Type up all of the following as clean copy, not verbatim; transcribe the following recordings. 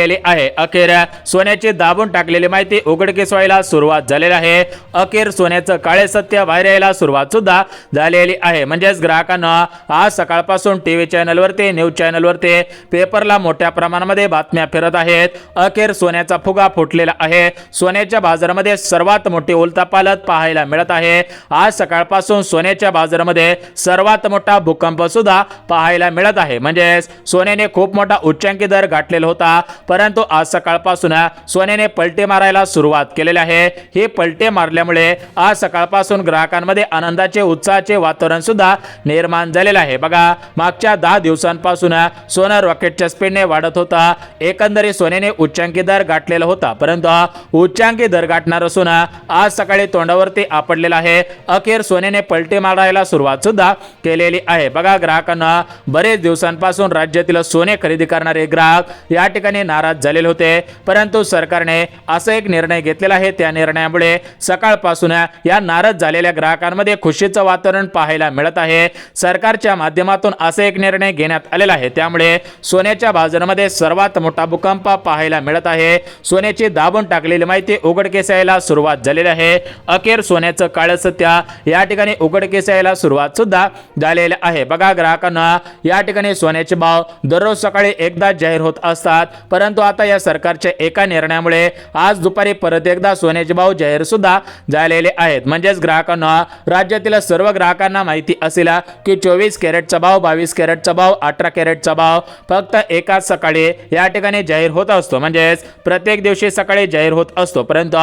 आहे। अखेर सोन्याची दाबून टाकलेली माहिती उघडकीस व्हायला सुरुवात झालेली आहे। अखेर सोन्याचं काळे सत्य बाहेर यायला सुरुवात सुद्धा झालेली आहे। म्हणजेच ग्राहकांना आज सकाळपासून टीव्ही चॅनलवरती, न्यूज चॅनलवरती, पेपरला मोठ्या प्रमाणामध्ये बातम्या फिरत आहेत। अखेर सोन्याचा फुगा फुटलेला आहे। सोन्याच्या बाजारामध्ये सर्वात मोठी उलथापालथ पाहायला मिळत आहे। आज सकाळपासून सोन्याच्या बाजारामध्ये सर्वात मोठा भूकंप सुद्धा पाहायला मिळत आहे। म्हणजे सोन्याने खूप मोठा उच्चांकी दर गाठलेला होता, परंतु आज सकाळपासून सोन्याने पलटे मारायला सुरुवात केलेली आहे। हे पलटे मारल्यामुळे आज सकाळपासून ग्राहकांमध्ये आनंदाचे, उत्साहाचे वातावरण सुद्धा निर्माण झालेले आहे। बघा, मागच्या 10 दिवसांपासून सोनं रॉकेटच्या स्पीडने वाढत होता। एकंदरीत सोन्याने उच्चांकी दर गाठलेला होता, परंतु उच्चांकी दर गाठणारा सोना आज सकाळी तोंडावरती आपडलेला आहे। अखेर सोन्याने पलटे मारायला सुरुवात सुद्धा केलेली आहे। बघा, ग्राहकांना बरेच दिवसांपासून राज्यातील सोने खरेदी करणारे ग्राहक या ठिकाणी नाराज झालेले होते, परंतु सरकारने असा एक निर्णय घेतलेला आहे। त्या निर्णयामुळे सकाळपासून या नाराज झालेल्या ग्राहकांमध्ये खुशीचं वातावरण पाहायला मिळत आहे। सरकारच्या माध्यमातून असा एक निर्णय घेण्यात आलेला आहे, त्यामुळे सोन्याच्या बाजारामध्ये सर्वात मोठा भूकंप पाहायला मिळत आहे। सोन्याची दाबून टाकलेली माहिती उघडकीस यायला सुरुवात झालेली आहे। अखेर सोन्याचं काळं सत्य या ठिकाणी उघडकीस यायला सुरुवात सुद्धा झालेली आहे। बघा, ग्राहकांना या ठिकाणी सोन्याचे भाव दररोज सकाळी एकदा जाहीर होत असतात, परंतु आता या सरकारच्या एका निर्णयामुळे आज दुपारी परत एकदा सोन्याचे भाव जाहीर सुद्धा झालेले आहेत। म्हणजेच ग्राहकांना, राज्यातील सर्व ग्राहकांना माहिती असेल की 24 कॅरेटचा भाव, 22 कॅरेटचा भाव, 18 कॅरेटचा भाव फक्त एकाच सकाळी या ठिकाणी जाहीर होत असतो। म्हणजेच प्रत्येक दिवशी सकाळी जाहीर होत असतो, परंतु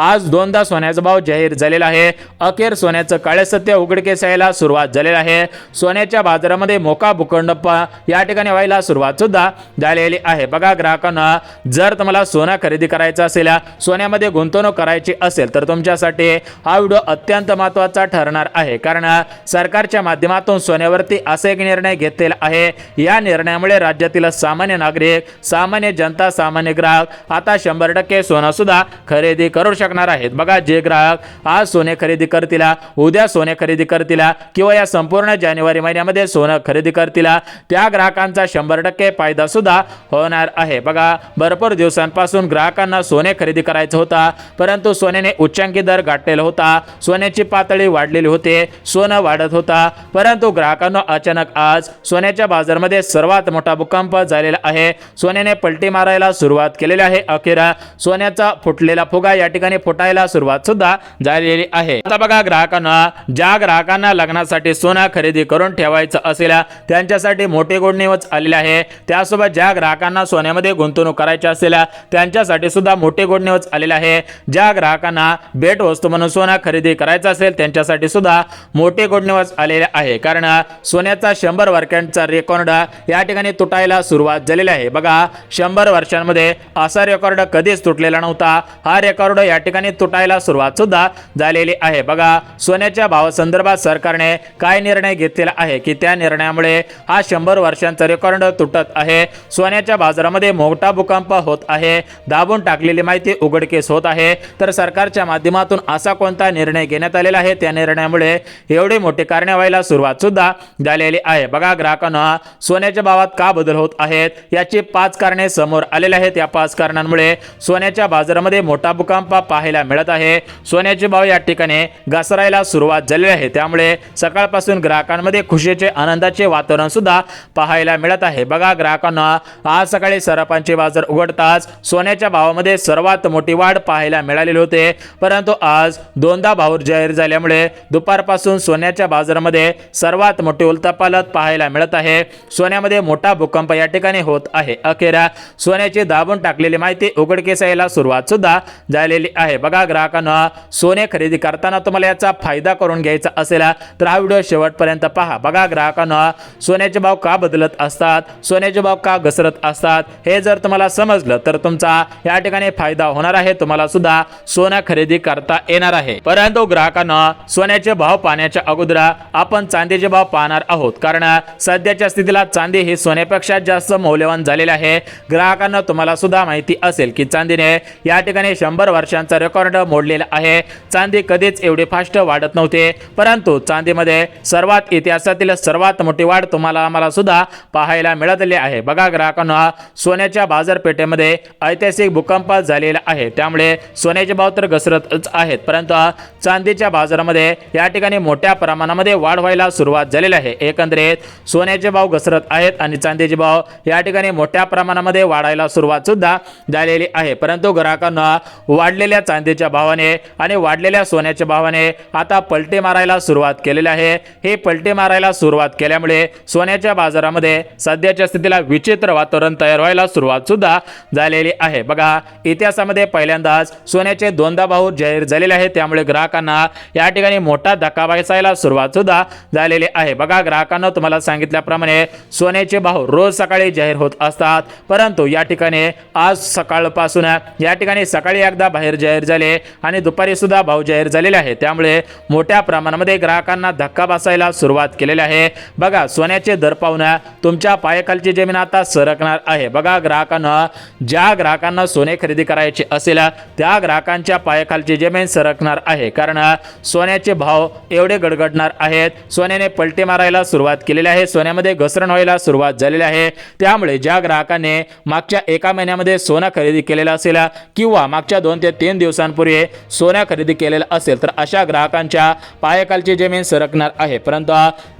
आज दोनदा सोन्याचा भाव जाहीर झालेला आहे। अखेर सोन्याचं काळे सत्य उघडकीस यायला सुरुवात झालेली आहे। सोन्याच्या बाजारामध्ये मोठा भूकंप या ठिकाणी व्हायला सुरुवात सुद्धा झालेली आहे। बघा, ग्राहकांना जर तुम्हाला सोनं खरेदी करायचं असेल, सोन्यामध्ये गुंतवणूक करायची असेल, तर तुमच्यासाठी हा व्हिडिओ अत्यंत महत्त्वाचा ठरणार आहे, कारण सरकारच्या माध्यमातून सोन्यावरती असा एक निर्णय घेतलेला आहे। या निर्णयामुळे राज्यातील सामान्य नागरिक, सामान्य जनता, सामान्य ग्राहक आता 100% सोनं सुद्धा खरेदी करू शकणार आहेत। बघा, जे ग्राहक आज सोने खरेदी करतील, उद्या सोने खरेदी करतील किंवा या संपूर्ण जानेवारी महिन्यामध्ये सोनं खरेदी करतील, त्या ग्राहकांचा 100% फायदा सुद्धा होणार आहे। बघा, भरपूर दिवसांपासून ग्राहकांना सोने खरेदी करायचं होता, परंतु सोन्याने उच्चांकी दर गाठलेला होता, सोन्याची पातळी वाढलेली होती, सोनं वाढत होता, परंतु ग्राहकांना अचानक आज सोन्याच्या बाजारामध्ये सर्वात मोठा भूकंप झालेला आहे। सोन्याने पलटी मारायला सुरुवात केलेली आहे। अखेर सोन्याचा फुटलेला फुगा या ठिकाणी फुटायला सुरुवात सुद्धा झालेली आहे। आता बघा, ज्या ग्राहकांना लग्नासाठी सोनं खरेदी करून ठेवायचं असेल, त्यांच्यासाठी मोठी गुड न्यूज आलेली आहे। त्यासोबत ज्या ग्राहकांना सोन्यामध्ये गुंतवणूक करायची असेल, त्यांच्यासाठी सुद्धा मोठी गुड न्यूज आलेली आहे। ज्या ग्राहकांना भेट वस्तू म्हणून सोनं खरेदी करायचं असेल, त्यांच्यासाठी सुद्धा मोठी गुड न्यूज आलेली आहे, कारण सोन्याचा 100 वर्षांचा रेकॉर्ड या ठिकाणी तुटायला सुरुवात झालेली आहे। बघा, 100 वर्षांमध्ये असा रेकॉर्ड कधीच तुटलेला नव्हता। हा रेकॉर्ड या ठिकाणी तुटायला सुरुवात सुद्धा झालेली आहे। बघा, सोन्याच्या भावासंदर्भात सरकारने काय निर्णय घेतलेला आहे की त्या निर्णयामुळे हा 100 वर्षांचा रेकॉर्ड तुटत आहे। सोन्याच्या बाजारामध्ये मोठा भूकंप होत आहे, दाबून टाकलेली माहिती उघडकीस होत आहे। तर सरकारच्या माध्यमातून असा कोणता निर्णय घेण्यात आलेला आहे, त्या निर्णयामुळे एवढे मोठे कारणे व्हायला सुरुवात सुद्धा झालेली आहे। बघा, ग्राहकांना सोन्याच्या भावात का बदल होत आहेत याची 5 कारणे समोर आलेली आहेत। या 5 कारणांमुळे सोन्याच्या बाजारामध्ये मोठा भूकंप पाहायला मिळत आहे। सोन्याचे भाव या ठिकाणी घसरायला सुरुवात झालेली आहे, त्यामुळे सकाळपासून ग्राहकांमध्ये खुशीचे, आनंदाचे वातावरण सुद्धा पाहायला मिळत आहे। बघा, ग्राहकांना आज सकाळी सराफांचे बाजार उघडताच सोन्याच्या भावामध्ये सर्वात मोठी वाढ पाहायला मिळालेली होते, परंतु आज दोनदा भाव जाहीर झाल्यामुळे दुपारपासून सोन्याच्या बाजारामध्ये सर्वात मोठी उलथापालथ पाहायला मिळत आहे। सोन्यामध्ये मोठा भूकंप या ठिकाणी होत आहे। अखेर सोन्याची दाबून टाकलेली माहिती उघडकीस यायला सुरुवात सुद्धा झालेली आहे। बघा, ग्राहकांना सोने खरेदी करताना तुम्हाला याचा फायदा करून घ्यायचा असेल तर हा व्हिडिओ शेवटपर्यंत पहा। बघा, ग्राहकांना सोन्याचे भाव का बदलत असतात, सोन्याचे भाव का घसरत असतात, हे जर तुम्हाला समजलं तर तुमचा या ठिकाणी फायदा होणार आहे। तुम्हाला सुद्धा सोनं खरेदी करता येणार आहे। परंतु ग्राहकांना सोन्याचे भाव पाहण्याच्या अगोदर आपण चांदीचे भाव पाहणार आहोत, कारण सध्याच्या स्थितीला चांदी ही सोन्यापेक्षा जास्त मौल्यवान झालेली आहे। ग्राहकांना तुम्हाला सुद्धा माहिती असेल की चांदीने या ठिकाणी 100 वर्षांचा रेकॉर्ड मोडलेला आहे। चांदी कधीच एवढी फास्ट वाढत नव्हते, परंतु चांदीमध्ये सर्वात इतिहासातील सर्वात मोठी वाढ तुम्हाला आम्हाला सुद्धा पाहायला मिळालेली आहे। बघा, ग्राहकांना सोन्याच्या सोन्याच्या बाजारपेठेमध्ये ऐतिहासिक भूकंप झालेला आहे, त्यामुळे सोन्याचे भाव तर घसरतच आहेत, परंतु चांदीच्या बाजारामध्ये या ठिकाणी मोठ्या प्रमाणामध्ये वाढ व्हायला सुरुवात झालेली आहे। एकंदरीत सोन्याचे भाव घसरत आहेत आणि चांदीचे भाव या ठिकाणी मोठ्या प्रमाणामध्ये वाढायला सुरुवात सुद्धा झालेली आहे, परंतु ग्राहकांना वाढलेल्या चांदीच्या भावाने आणि वाढलेल्या सोन्याच्या भावाने आता पलटी मारायला सुरुवात केलेली आहे। हे पलटी मारायला सुरुवात केल्यामुळे सोन्याच्या बाजारामध्ये सध्याच्या स्थितीला विचित्र वातावरण तयार व्हायला सुरुवात सुद्धा झालेली आहे। बघा, इतिहासामध्ये पहिल्यांदाच सोन्याचे दोनदा भाव जाहीर झालेले आहेत, त्यामुळे ग्राहकांना या ठिकाणी मोठा धक्का बसायला सुरुवात सुद्धा झालेली आहे। बघा, ग्राहकांना तुम्हाला सांगितल्याप्रमाणे सोन्याचे भाव रोज सकाळी जाहीर होत असतात, परंतु या ठिकाणी आज सकाळपासून या ठिकाणी सकाळी एकदा बाहेर जाहीर झाले आणि दुपारी सुद्धा भाव जाहीर झालेले आहे, त्यामुळे मोठ्या प्रमाणामध्ये ग्राहकांना धक्का बसायला सुरुवात केलेली आहे। बघा, सोन्याचे दर पाहून तुमच्या पायाखालची जमीन आता सरकणार आहे। बघा, ज्या ग्राहकांना सोने खरेदी करायचे असेल त्या ग्राहकांच्या पायाखालची जमीन सरकणार आहे, कारण सोन्याचे भाव एवढे गडगडणार आहेत, सोन्याने पलटी मारायला सुरुवात केलेली आहे, सोन्यामध्ये घसरण व्हायला सुरुवात झालेली आहे। त्यामुळे ज्या ग्राहकांनी मागच्या एका महिन्यामध्ये सोनं खरेदी केलेलं असेल किंवा मागच्या 2 ते 3 दिवसांपूर्वी सोनं खरेदी केलेलं असेल तर अशा ग्राहकांच्या पायाखालची जमीन सरकणार आहे, परंतु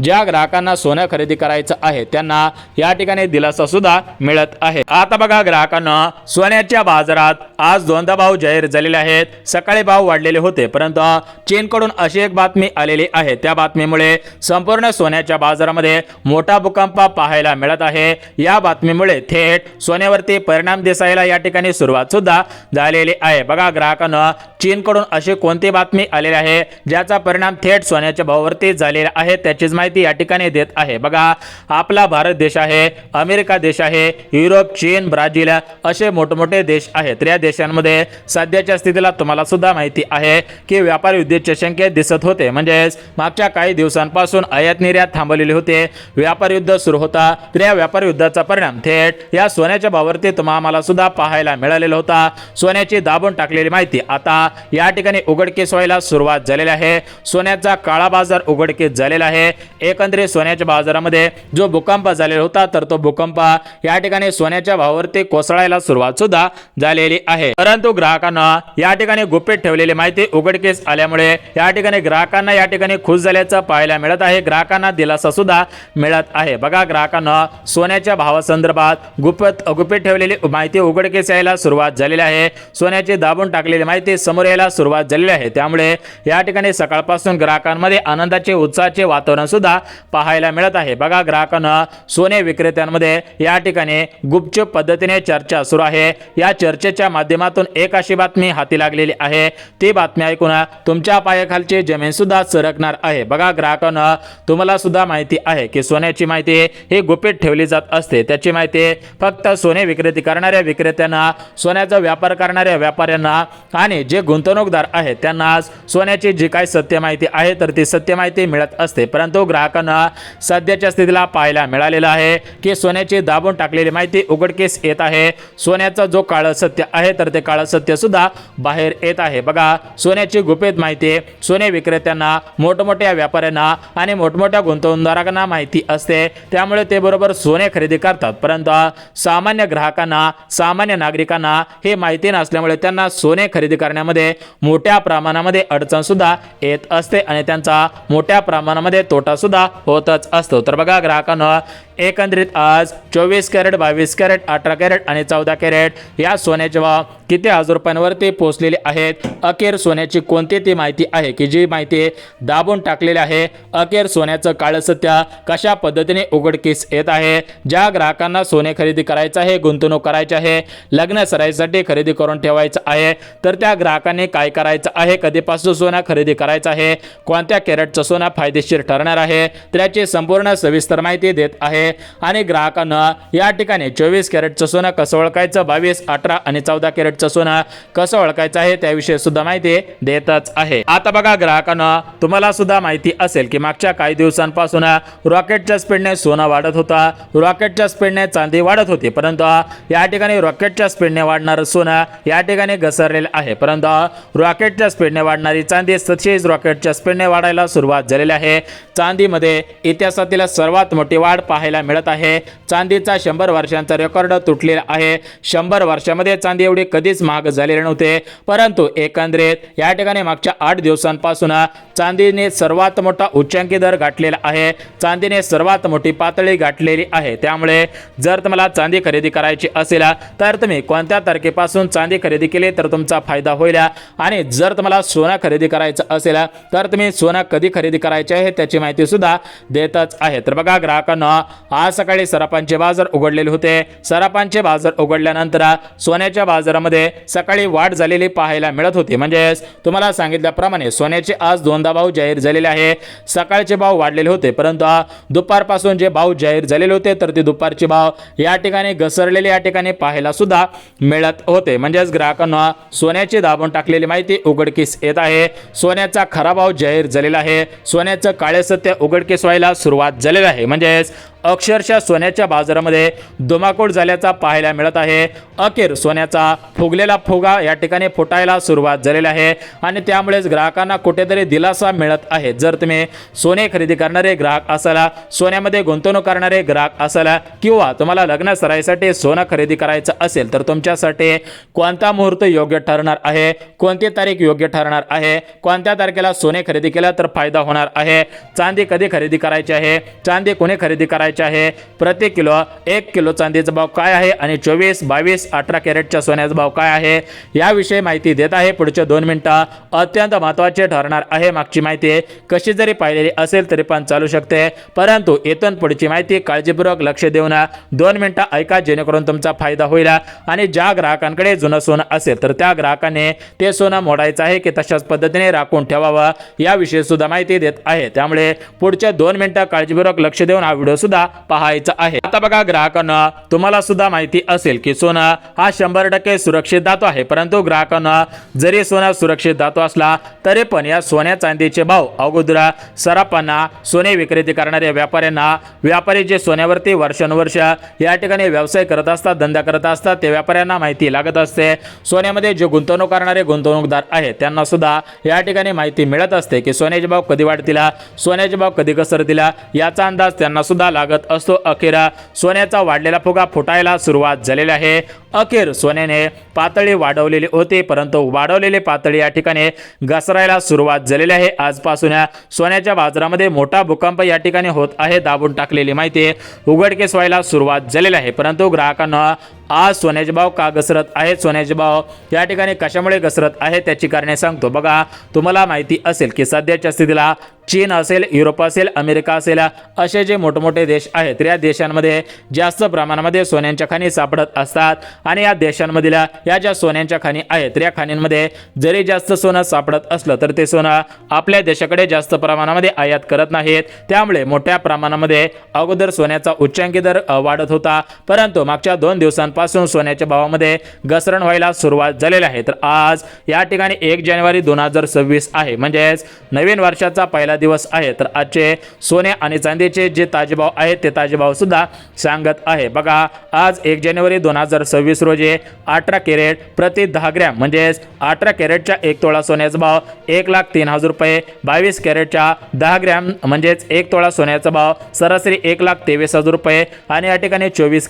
ज्या ग्राहकांना सोनं खरेदी करायचं आहे त्यांना या ठिकाणी दिलासा सुद्धा मिळत आहे। आता बघा, ग्राहकांना सोन्याच्या बाजारात आज दोनदा भाव जाहीर झालेले आहेत। सकाळी भाव वाढलेले होते, परंतु चीनकडून अशी एक बातमी आलेली आहे, त्या बातमीमुळे संपूर्ण सोन्याच्या बाजारामध्ये मोठा भूकंप पाहायला मिळत आहे। या बातमीमुळे थेट सोन्यावरती परिणाम दिसायला या ठिकाणी सुरुवात सुद्धा झालेली आहे। बघा, ग्राहकांना चीनकडून अशी कोणती बातमी आलेली आहे ज्याचा परिणाम थेट सोन्याच्या भावावरती झालेला आहे त्याचीच माहिती या ठिकाणी देत आहे। बघा, आपला भारत देश आहे, अमेरिका देश आहे, युरोप, चीन, ब्राझील असे मोठमोठे देश आहेत। या देशांमध्ये सध्याच्या स्थितीला तुम्हाला सुद्धा माहिती आहे की व्यापार युद्धाचे संकेत दिसत होते, म्हणजेच मागच्या काही दिवसांपासून आयात निर्यात थांबलेले होते, व्यापार युद्ध सुरू होता, तर या व्यापार युद्धाचा परिणाम थेट या सोन्याच्या भावावरती तुम्हाला सुद्धा पाहायला मिळालेला होता। सोन्याची दाबून टाकलेली माहिती आता या ठिकाणी उघडकीस व्हायला सुरुवात झालेली आहे। सोन्याचा काळा बाजार उघडकीस झालेला आहे। एकंदरीत सोन्याच्या बाजारामध्ये जो भूकंप झालेला होता तर तो भूकंप या ठिकाणी सोन्याच्या भावावरती कोसळायला सुरुवात सुद्धा झालेली आहे, परंतु ग्राहकांना या ठिकाणी गुपित ठेवलेली माहिती उघडकीस आल्यामुळे या ठिकाणी ग्राहकांना या ठिकाणी खुश झाल्याचं पाहायला मिळत आहे, ग्राहकांना दिलासा सुद्धा मिळत आहे। बघा, ग्राहकांना सोन्याच्या भावासंदर्भात गुपित ठेवलेली माहिती उघडकीस यायला सुरुवात झालेली आहे। सोन्याची दाबून टाकलेली माहिती समोर यायला सुरुवात झालेली आहे, त्यामुळे या ठिकाणी सकाळपासून ग्राहकांमध्ये आनंदाचे उत्साहाचे वातावरण सुद्धा पाहायला मिळत आहे। बघा, ग्राहकांना सोने विक्रेत्यांमध्ये या ठिकाणी गुपचूप पद्धतीने चर्चा सुरू आहे। या चर्चेच्या माध्यमातून एक अशी बातमी हाती लागलेली आहे, ती बातमी ऐकून तुमच्या पायाखालची जमीन सुद्धा सरकणार आहे। बघा, ग्राहकांना तुम्हाला सुद्धा माहिती आहे की सोन्याची माहिती ही गुपित ठेवली जात असते, त्याची माहिती फक्त सोने विक्रेते करणाऱ्या विक्रेत्यांना, सोन्याचा व्यापार करणाऱ्या व्यापाऱ्यांना आणि जे गुंतवणूकदार आहेत त्यांना सोन्याची जी काही सत्य माहिती आहे तर ती सत्य माहिती मिळत असते, परंतु ग्राहकांना सध्याच्या स्थितीला पाहायला मिळालेलं आहे की सोन्याची दाबून टाकलेली माहिती उघडकीस येत आहे। सोन्याचा जो काळं सत्य आहे तर ते काळं सत्य सुद्धा बाहेर येत आहे। बघा, सोन्याची गुपित माहिती सोने विक्रेत्यांना, मोठमोठ्या व्यापाऱ्यांना आणि मोठमोठ्या गुंतवणूकदारांना माहिती असते, त्यामुळे ते बरोबर सोने खरेदी करतात, परंतु सामान्य ग्राहकांना, सामान्य नागरिकांना हे माहिती नसल्यामुळे त्यांना सोने खरेदी करण्यामध्ये मोठ्या प्रमाणामध्ये अडचण सुद्धा येत असते आणि त्यांचा मोठ्या प्रमाणामध्ये तोटा सुद्धा होतच असतो। तर बघा, ग्राहकांना एकंदरीत आज 24 कॅरेट, 22 कॅरेट, 18 कॅरेट आणि 14 कॅरेट या सोन्याचे भाव किती हजार रुपयांवरती पोहोचलेले आहेत। अखेर सोन्याची कोणती ती माहिती आहे की जी माहिती दाबून टाकलेली आहे। अखेर सोन्याचं काळं सत्य कशा पद्धतीने उघडकीस येत आहे। ज्या ग्राहकांना सोने खरेदी करायचं आहे, गुंतवणूक करायची आहे, लग्न सराईसाठी खरेदी करून ठेवायचं आहे, तर त्या ग्राहकांनी काय करायचं आहे, कधीपासून सोनं खरेदी करायचं आहे, कोणत्या कॅरेटचं सोनं फायदेशीर ठरणार आहे, त्याची संपूर्ण सविस्तर माहिती देत आहे। आणि ग्राहकांना या ठिकाणी 24 कॅरेटचं सोनं कसं ओळखायचं, 22, 18 आणि 14 कॅरेटचं सोनं कसं ओळखायचं आहे त्याविषयी सुद्धा माहिती देतच आहे। आता बघा, ग्राहकांना तुम्हाला सुद्धा माहिती असेल की मागच्या काही दिवसांपासून रॉकेटच्या स्पीडने सोनं वाढत होता, रॉकेटच्या स्पीडने चांदी वाढत होती, परंतु या ठिकाणी रॉकेटच्या स्पीडने वाढणारं सोनं या ठिकाणी घसरलेलं आहे, परंतु रॉकेटच्या स्पीडने वाढणारी चांदी तशीच रॉकेटच्या स्पीडने वाढायला सुरुवात झालेली आहे। चांदीमध्ये इतिहासातील सर्वात मोठी वाढ पाहायला पाहायला मिळत आहे। चांदीचा 100 वर्षांचा रेकॉर्ड तुटलेला आहे। 100 वर्षामध्ये चांदी एवढी कधीच महाग झालेली नव्हते, परंतु एकंदरीत या ठिकाणी मागच्या 8 दिवसांपासून चांदीने सर्वात मोठा उच्चांकी दर गाठलेला आहे। चांदीने सर्वात मोठी पातळी गाठलेली आहे। त्यामुळे जर तुम्हाला चांदी खरेदी करायची असेल तर तुम्ही कोणत्या तारखेपासून चांदी खरेदी केली तर तुमचा फायदा होईल, आणि जर तुम्हाला सोनं खरेदी करायचं असेल तर तुम्ही सोनं कधी खरेदी करायचे आहे त्याची माहिती सुद्धा देतच आहे। तर बघा ग्राहकांनो, आज सकाळी सराफांचे बाजार उघडलेले होते। सराफांचे बाजार उघडल्यानंतर सोन्याच्या बाजारामध्ये सकाळी वाढ झालेली पाहायला मिळत होती। म्हणजे तुम्हाला सांगितल्याप्रमाणे सोन्याचे आज दोनदा भाव जाहीर झालेले आहे। सकाळचे भाव वाढलेले होते, परंतु दुपारपासून जे भाव जाहीर झालेले होते तर ते दुपारचे भाव या ठिकाणी घसरलेले या ठिकाणी पाहायला सुद्धा मिळत होते। म्हणजेच ग्राहकांना सोन्याची दाबून टाकलेली माहिती उघडकीस येत आहे। सोन्याचा खरा भाव जाहीर झालेला आहे। सोन्याचं काळे सत्य उघडकीस व्हायला सुरुवात झालेली आहे। म्हणजेच अक्षरशः सोन्याच्या बाजारामध्ये धुमाकूळ झाल्याचा पाहायला मिळत आहे। अखेर सोन्याचा फुगलेला फुगा या ठिकाणी फुटायला सुरुवात झालेली आहे, आणि त्यामुळेच ग्राहकांना कुठेतरी दिलासा मिळत आहे। जर तुम्ही सोने खरेदी करणारे ग्राहक असाल, सोन्यामध्ये गुंतवणूक करणारे ग्राहक असाल, किंवा तुम्हाला लग्न सराईसाठी सोनं खरेदी करायचं असेल तर तुमच्यासाठी कोणता मुहूर्त योग्य ठरणार आहे, कोणती तारीख योग्य ठरणार आहे, कोणत्या तारखेला सोने खरेदी केलं तर फायदा होणार आहे, चांदी कधी खरेदी करायची आहे, चांदी कोणी खरेदी करायची आहे, प्रति किलो 1 किलो चांदीचा भाव काय आहे, आणि 24, 22, 18 कॅरेटच्या सोन्याचा भाव काय आहे याविषयी माहिती देत आहे। पुढचे 2 मिनिटं अत्यंत महत्त्वाचे ठरणार आहे। मागची माहिती कशी जरी पाहिलेली असेल तरी पण चालू शकते, परंतु इथून पुढची माहिती काळजीपूर्वक लक्ष देऊन 2 मिनिटं ऐका, जेणेकरून तुमचा फायदा होईल। आणि ज्या ग्राहकांकडे जुनं सोनं असेल तर त्या ग्राहकाने ते सोनं मोडायचं आहे की तशाच पद्धतीने राखून ठेवावं याविषयी सुद्धा माहिती देत आहे। त्यामुळे पुढच्या 2 मिनिटं काळजीपूर्वक लक्ष देऊन हा व्हिडिओ सुद्धा पाहायचा आहे। आता बघा ग्राहकांना, तुम्हाला सुद्धा माहिती असेल की सोनं हा 100% सुरक्षित धातू आहे, परंतु ग्राहकांना जरी सोना सुरक्षित धातू असला तरी पण या सोन्या चांदीचे भाव अगोदर सराफांना, सोने विक्रेते करणाऱ्या व्यापाऱ्यांना, व्यापारी जे सोन्यावरती वर्षानुवर्ष या ठिकाणी व्यवसाय करत असतात, धंदा करत असतात, त्या व्यापाऱ्यांना माहिती लागत असते। सोन्यामध्ये जे गुंतवणूक करणारे गुंतवणूकदार आहेत त्यांना सुद्धा या ठिकाणी माहिती मिळत असते की सोन्याचे भाव कधी वाढतील, सोन्याचे भाव कधी घसरतील याचा अंदाज त्यांना सुद्धा लागत असतो। अखेर सोन्याचा वाढलेला फुगा फुटायला सुरुवात झालेली आहे। अखेर सोन्याने पातळी वाढवलेली होती, परंतु वाढवलेली पातळी या ठिकाणी घसरायला सुरुवात झालेली आहे। आजपासून सोन्याच्या बाजारामध्ये मोठा भूकंप या ठिकाणी होत आहे। दाबून टाकलेली माहिती उघडकीस व्हायला सुरुवात झालेली आहे, परंतु ग्राहकांना आज सोन्याचे भाव का घसरत आहेत, सोन्याचे भाव या ठिकाणी कशामुळे घसरत आहे त्याची कारणे सांगतो। बघा, तुम्हाला माहिती असेल की सध्याच्या स्थितीला चीन असेल, युरोप असेल, अमेरिका असेल, असे जे मोठमोठे देश आहेत या देशांमध्ये जास्त प्रमाणामध्ये सोन्यांच्या खाणी सापडत असतात, आणि या देशांमधील या ज्या सोन्यांच्या खाणी आहेत या खाणींमध्ये जरी जास्त सोनं सापडत असलं तर ते सोनं आपल्या देशाकडे जास्त प्रमाणामध्ये आयात करत नाहीत। त्यामुळे मोठ्या प्रमाणामध्ये अगोदर सोन्याचा उच्चांकी दर वाढत होता, परंतु मागच्या 2 दिवसांपासून सोन्याच्या भावामध्ये घसरण व्हायला सुरुवात झालेली आहे। तर आज या ठिकाणी 1 जानेवारी 2026 आहे, म्हणजेच नवीन वर्षाचा पहिला दिवस आहे। तर आजचे सोने आणि चांदीचे जे ताजे भाव आहेत ते ताजे भाव सुद्धा सांगत आहे। बघा, आज 1 जानेवारी 2026 रोजी 18 कॅरेट प्रति 10 ग्रॅम म्हणजेच 18 कॅरेटच्या 1 तोळा सोन्याचा भाव 1,03,000 रुपये, 22 कॅरेटच्या 10 ग्रॅम म्हणजेच 1 तोळा सोन्याचा भाव सरासरी 1,23,000 रुपये, आणि या ठिकाणी 24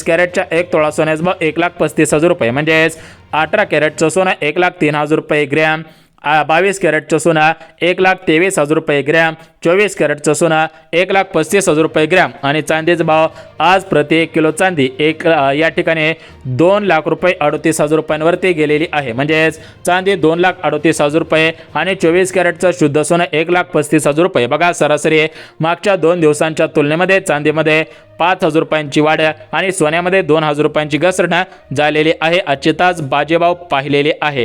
कॅरेटच्या 1 तोळा सोन्याचा भाव 1,35,000 रुपये, म्हणजेच 18 कॅरेटचं सोनं 1,03,000 रुपये ग्रॅम, 22 कॅरेटचं सोनं 1,23,000 रुपये ग्रॅम, 24 कॅरेटचं सोनं 1,35,000 रुपये ग्रॅम, आणि चांदीचा भाव आज प्रति 1 किलो चांदी या ठिकाणी 2,38,000 रुपयांवरती गेलेली आहे। म्हणजेच चांदी 2,38,000 रुपये आणि 24 कॅरेटचं शुद्ध सोनं 1,35,000 रुपये। बघा, सरासरी मागच्या 2 दिवसांच्या तुलनेमध्ये चांदीमध्ये 5,000 रुपयांची वाढ आणि सोन्यामध्ये 2,000 रुपयांची घसरण झालेली आहे। आजचे तास बाजेभाव पाहिलेले आहे।